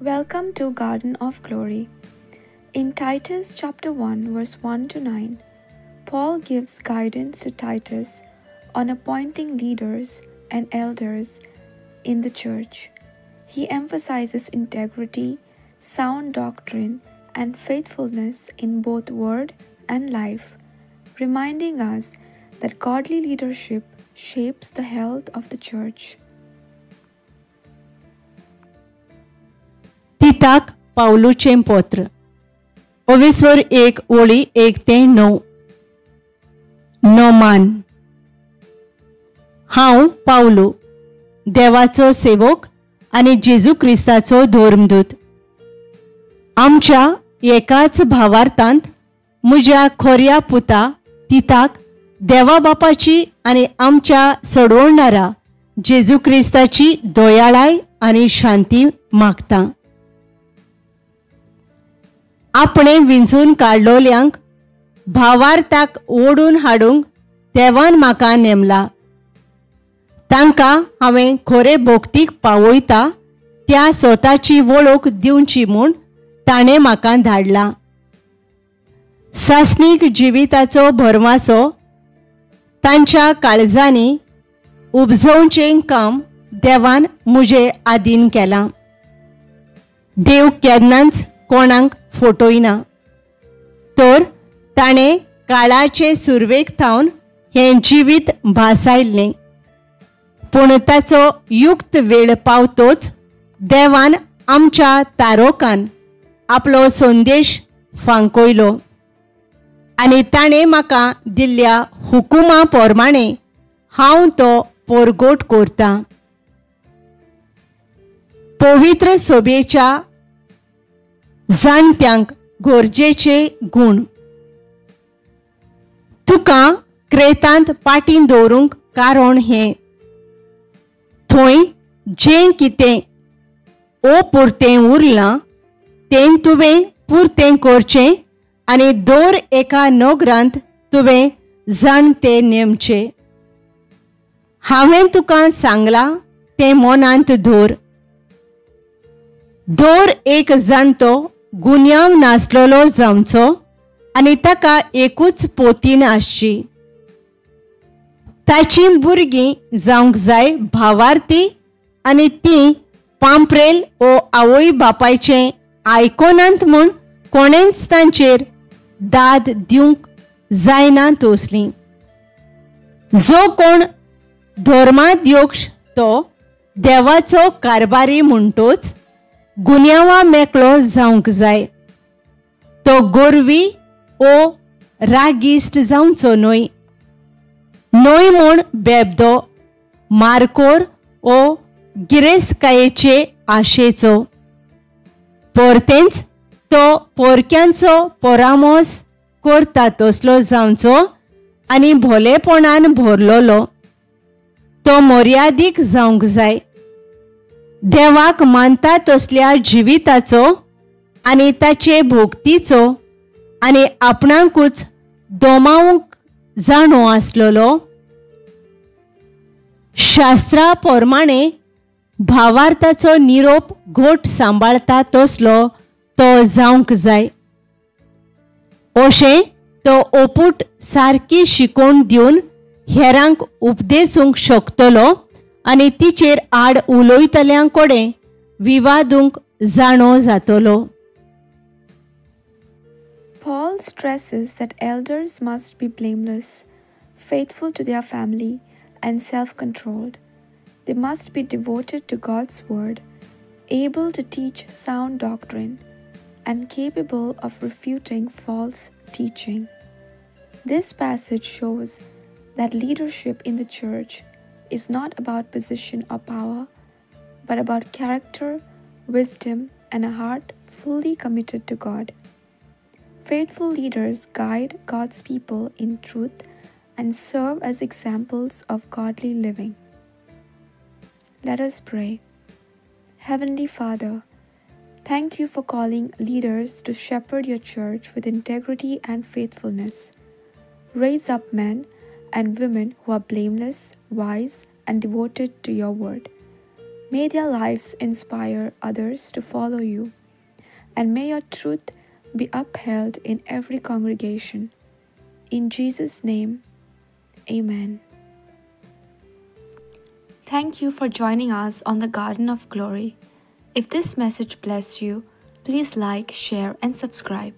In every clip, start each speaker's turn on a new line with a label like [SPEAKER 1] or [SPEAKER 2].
[SPEAKER 1] Welcome to Garden of Glory. In Titus chapter 1 verse 1 to 9, Paul gives guidance to Titus on appointing leaders and elders in the church. He emphasizes integrity, sound doctrine, and faithfulness in both word and life, reminding us that godly leadership shapes the health of the church.
[SPEAKER 2] तिताक पावलुचें पत्र 1:1-9 नोमान हांव Paulo देवाचो सेवक आनी जेजू क्रिस्ताचो धर्मदूत आमच्या एकाच भावार्थांत म्हज्या खोर्या पुता तिताक देवा बापाची आनी आमच्या सोडवणारा जेजू क्रिस्ताची दयाळाय आनी शांती मागता. आपणे विंचून काडलोल्यांक भावार्थाक ओडून हाडूंक देवान म्हाका नेमला. तांकां हांवें खोरे भोगतीक पावयता त्या स्वताची वळख दिवची म्हूण ताणें म्हाका धाडला. सासणीक जिविताचो भरमासो तांच्या काळजांनी उपजोवचें काम देवान म्हजे आदीन केलां. देव केन्नाच कोणाक फटयना, तर ताणें काळाचे सुरवेक थावन हें जिवीत भासायल्लें. पूण ताचो युक्त वेळ पावतोच देवान आमच्या तारोकान आपलो संदेश फांकयलो आनी ताणें म्हाका दिल्ल्या हुकुमा प्रमाणें हांव तो परगोट करतां. पवित्र सोबेच्या जाणट्यांक गरजेचे गुण तुका क्रेतांत पाटीन दवरूंक कारण हें थंय जें कितें अपुरतें उरलां तें तुवें पुरतें करचें आनी दर एका नोगरांत तुवें जाणटे नेमचे. हांवें तुका सांगलां तें मनांत धर. दर एक जाणटो गुन्यांव नासलेलो जावचो आनी ताका एकूच पोतीन आसची. ताची भुरगीं जावंक जाय भावार्थी आनी ती पांपरेल ओ आवय बापायचें आयकोनांत म्हूण कोणेंच तांचेर दाद दिवंक जायना तसलीं. जो कोण धर्माध्यक्ष तो देवाचो कारबारी म्हणटोच गुन्यांवा मेकळो जावंक जाय. तो गोरवी ओ रागिश्ट जावचो न्हय म्हूण बेबदो मारकोर ओ गिरेस्तकायेचे आशेचो. परतेंच तो पोरक्यांचो परामोस करता तसलो जावचो आनी भोलेपणान भरलोलो. तो मर्यादीक जावंक जाय. देवाक मानता तसल्या जिविताचो आनी ताचे भोगतीचो आनी आपणाकूच दोमावूंक जाणो आसलेलो. शास्त्रा प्रमाणें भावार्थाचो निरोप घोट सांबाळता तसलो तो जावंक जाय. अशें तो ओपूट सारकी शिकोवन दिवन हेरांक उपदेसूंक शकतलो आनी तिचेर आड उलयतल्यां कडेन विवादूंक जाणो जातलो.
[SPEAKER 1] Paul stresses that elders must be blameless, faithful to their family, and self-controlled. They must be devoted to God's word, able to teach sound doctrine, and capable of refuting false teaching. This passage shows that leadership in the church is not about position or power, but about character, wisdom, and a heart fully committed to God. Faithful leaders guide God's people in truth and serve as examples of godly living. Let us pray. Heavenly Father, thank you for calling leaders to shepherd your church with integrity and faithfulness. Raise up men and women who are blameless, wise, and devoted to your word. May their lives inspire others to follow you, and may your truth be upheld in every congregation. In Jesus' name, amen. Thank you for joining us on the Garden of Glory. If this message blessed you, please like, share, and subscribe.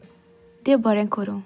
[SPEAKER 1] Dear Barenkoro.